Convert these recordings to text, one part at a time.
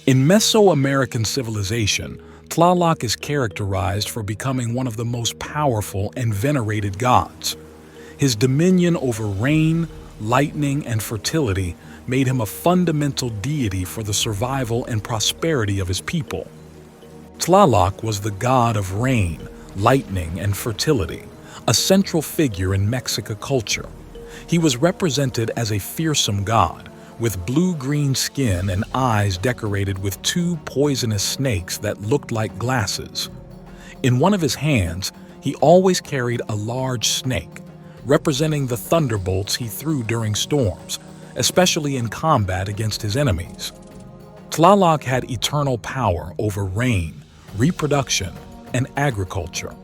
In Mesoamerican civilization, Tlaloc is characterized for becoming one of the most powerful and venerated gods. His dominion over rain, lightning, and fertility made him a fundamental deity for the survival and prosperity of his people. Tlaloc was the god of rain, lightning, and fertility, a central figure in Mexican culture. He was represented as a fearsome god, with blue-green skin and eyes decorated with two poisonous snakes that looked like glasses. In one of his hands, he always carried a large snake, representing the thunderbolts he threw during storms, especially in combat against his enemies. Tlaloc had eternal power over rain, reproduction, and agriculture.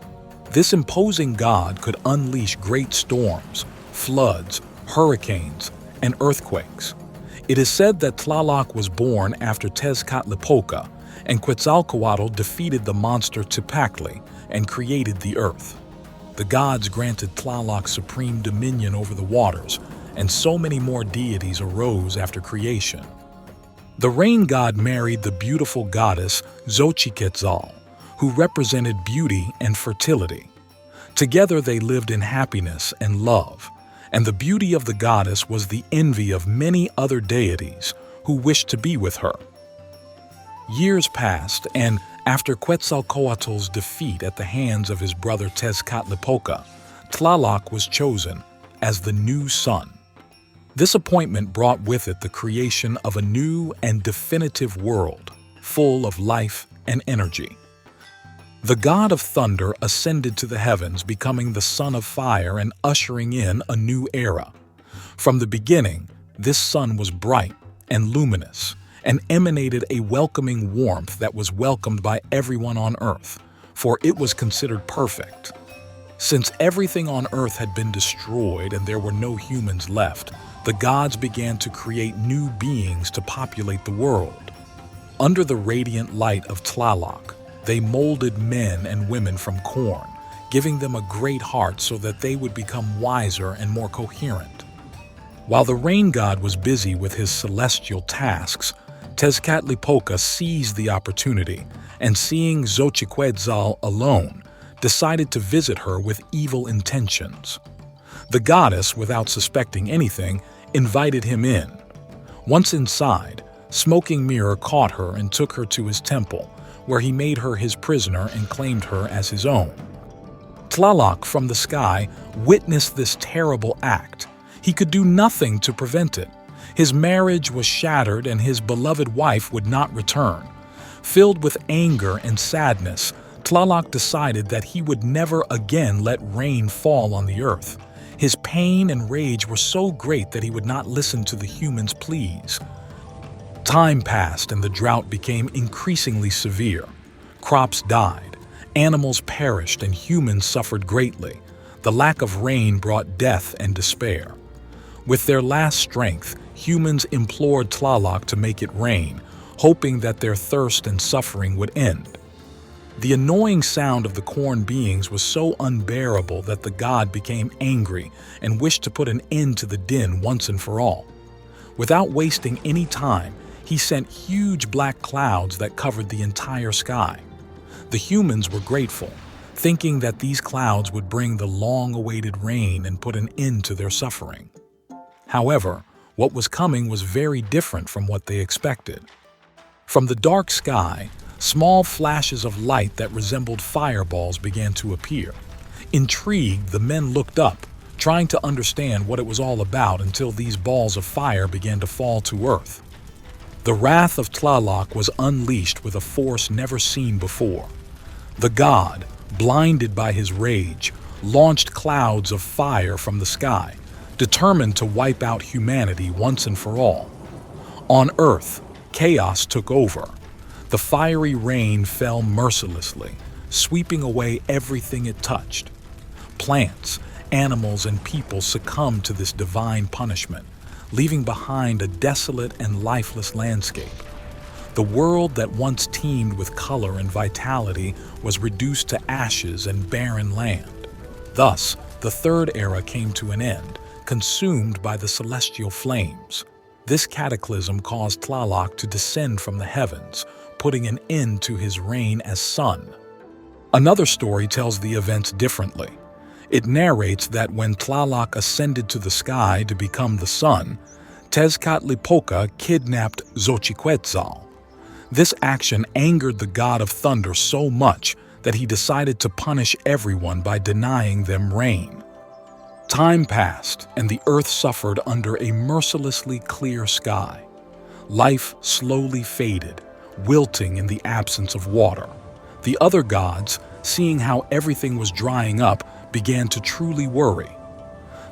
This imposing god could unleash great storms, floods, hurricanes, and earthquakes. It is said that Tlaloc was born after Tezcatlipoca, and Quetzalcoatl defeated the monster Xochiquetzal and created the earth. The gods granted Tlaloc supreme dominion over the waters, and so many more deities arose after creation. The rain god married the beautiful goddess Xochiquetzal, who represented beauty and fertility. Together they lived in happiness and love, and the beauty of the goddess was the envy of many other deities who wished to be with her. Years passed, and after Quetzalcoatl's defeat at the hands of his brother Tezcatlipoca, Tlaloc was chosen as the new sun. This appointment brought with it the creation of a new and definitive world, full of life and energy. The god of thunder ascended to the heavens, becoming the son of fire and ushering in a new era. From the beginning, this sun was bright and luminous and emanated a welcoming warmth that was welcomed by everyone on earth, for it was considered perfect. Since everything on earth had been destroyed and there were no humans left, the gods began to create new beings to populate the world. Under the radiant light of Tlaloc, they molded men and women from corn, giving them a great heart so that they would become wiser and more coherent. While the rain god was busy with his celestial tasks, Tezcatlipoca seized the opportunity and, seeing Xochiquetzal alone, decided to visit her with evil intentions. The goddess, without suspecting anything, invited him in. Once inside, Smoking Mirror caught her and took her to his temple, where he made her his prisoner and claimed her as his own. Tlaloc from the sky witnessed this terrible act. He could do nothing to prevent it. His marriage was shattered and his beloved wife would not return. Filled with anger and sadness, Tlaloc decided that he would never again let rain fall on the earth. His pain and rage were so great that he would not listen to the humans' pleas. Time passed and the drought became increasingly severe. Crops died, animals perished, and humans suffered greatly. The lack of rain brought death and despair. With their last strength, humans implored Tlaloc to make it rain, hoping that their thirst and suffering would end. The annoying sound of the corn beings was so unbearable that the god became angry and wished to put an end to the din once and for all. Without wasting any time, he sent huge black clouds that covered the entire sky. The humans were grateful, thinking that these clouds would bring the long-awaited rain and put an end to their suffering. However, what was coming was very different from what they expected. From the dark sky, small flashes of light that resembled fireballs began to appear. Intrigued, the men looked up, trying to understand what it was all about until these balls of fire began to fall to earth. The wrath of Tlaloc was unleashed with a force never seen before. The god, blinded by his rage, launched clouds of fire from the sky, determined to wipe out humanity once and for all. On Earth, chaos took over. The fiery rain fell mercilessly, sweeping away everything it touched. Plants, animals, and people succumbed to this divine punishment, leaving behind a desolate and lifeless landscape. The world that once teemed with color and vitality was reduced to ashes and barren land. Thus, the third era came to an end, consumed by the celestial flames. This cataclysm caused Tlaloc to descend from the heavens, putting an end to his reign as sun. Another story tells the events differently. It narrates that when Tlaloc ascended to the sky to become the sun, Tezcatlipoca kidnapped Xochiquetzal. This action angered the god of thunder so much that he decided to punish everyone by denying them rain. Time passed, and the earth suffered under a mercilessly clear sky. Life slowly faded, wilting in the absence of water. The other gods, seeing how everything was drying up, began to truly worry.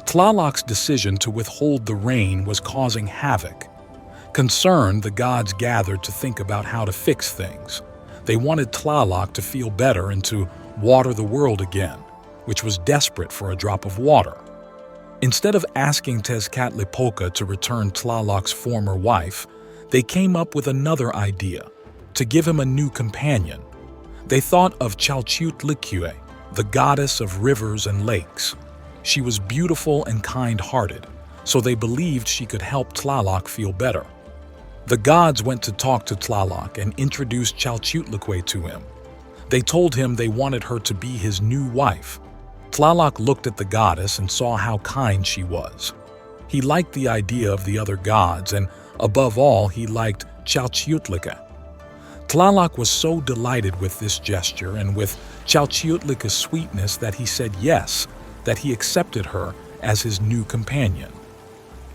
Tlaloc's decision to withhold the rain was causing havoc. Concerned, the gods gathered to think about how to fix things. They wanted Tlaloc to feel better and to water the world again, which was desperate for a drop of water. Instead of asking Tezcatlipoca to return Tlaloc's former wife, they came up with another idea, to give him a new companion. They thought of Chalchiuhtlicue, the goddess of rivers and lakes. She was beautiful and kind-hearted, so they believed she could help Tlaloc feel better. The gods went to talk to Tlaloc and introduced Chalchiuhtlicue to him. They told him they wanted her to be his new wife. Tlaloc looked at the goddess and saw how kind she was. He liked the idea of the other gods, and above all, he liked Chalchiuhtlicue. Tlaloc was so delighted with this gesture and with Chalchiuhtlicue's sweetness that he said yes, that he accepted her as his new companion.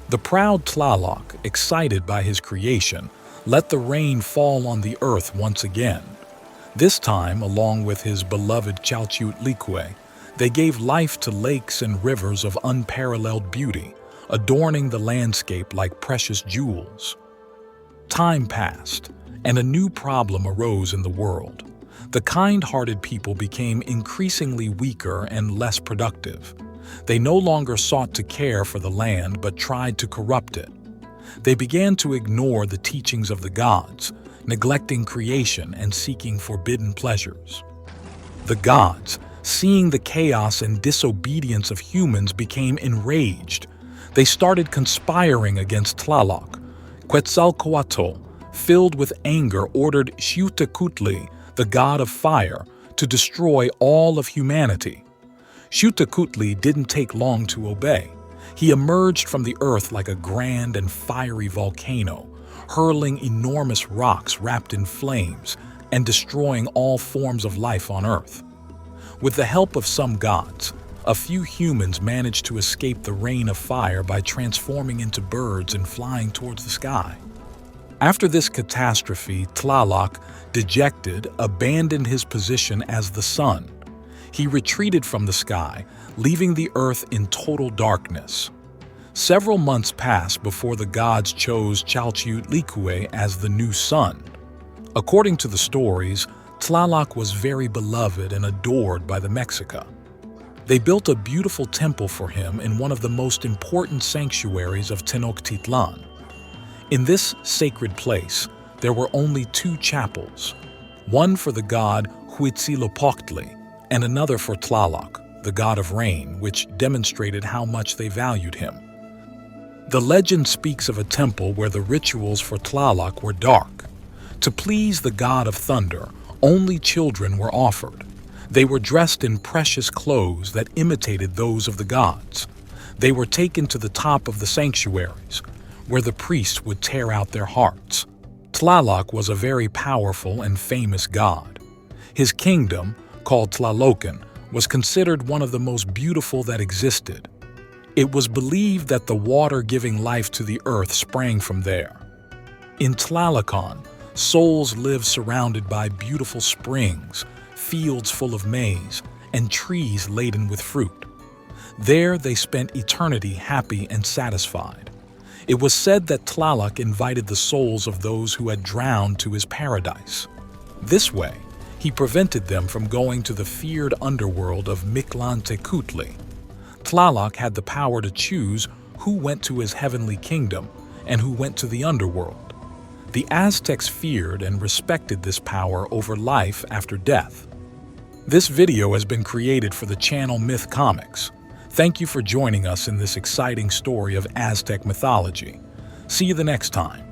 The proud Tlaloc, excited by his creation, let the rain fall on the earth once again. This time, along with his beloved Chalchiuhtlicue, they gave life to lakes and rivers of unparalleled beauty, adorning the landscape like precious jewels. Time passed, and a new problem arose in the world. The kind-hearted people became increasingly weaker and less productive. They no longer sought to care for the land but tried to corrupt it. They began to ignore the teachings of the gods, neglecting creation and seeking forbidden pleasures. The gods, seeing the chaos and disobedience of humans, became enraged. They started conspiring against Tlaloc. Quetzalcoatl, filled with anger, ordered Xochiquetzal, the god of fire, to destroy all of humanity. Xochiquetzal didn't take long to obey. He emerged from the earth like a grand and fiery volcano, hurling enormous rocks wrapped in flames and destroying all forms of life on earth. With the help of some gods, a few humans managed to escape the rain of fire by transforming into birds and flying towards the sky. After this catastrophe, Tlaloc, dejected, abandoned his position as the sun. He retreated from the sky, leaving the earth in total darkness. Several months passed before the gods chose Chalchiuhtlicue as the new sun. According to the stories, Tlaloc was very beloved and adored by the Mexica. They built a beautiful temple for him in one of the most important sanctuaries of Tenochtitlan. In this sacred place, there were only two chapels, one for the god Huitzilopochtli and another for Tlaloc, the god of rain, which demonstrated how much they valued him. The legend speaks of a temple where the rituals for Tlaloc were dark. To please the god of thunder, only children were offered. They were dressed in precious clothes that imitated those of the gods. They were taken to the top of the sanctuaries, where the priests would tear out their hearts. Tlaloc was a very powerful and famous god. His kingdom, called Tlalocan, was considered one of the most beautiful that existed. It was believed that the water giving life to the earth sprang from there. In Tlalocon, souls live surrounded by beautiful springs, fields full of maize, and trees laden with fruit. There they spent eternity happy and satisfied. It was said that Tlaloc invited the souls of those who had drowned to his paradise. This way, he prevented them from going to the feared underworld of Mictlantecutli. Tlaloc had the power to choose who went to his heavenly kingdom and who went to the underworld. The Aztecs feared and respected this power over life after death. This video has been created for the channel Myth Comics. Thank you for joining us in this exciting story of Aztec mythology. See you the next time.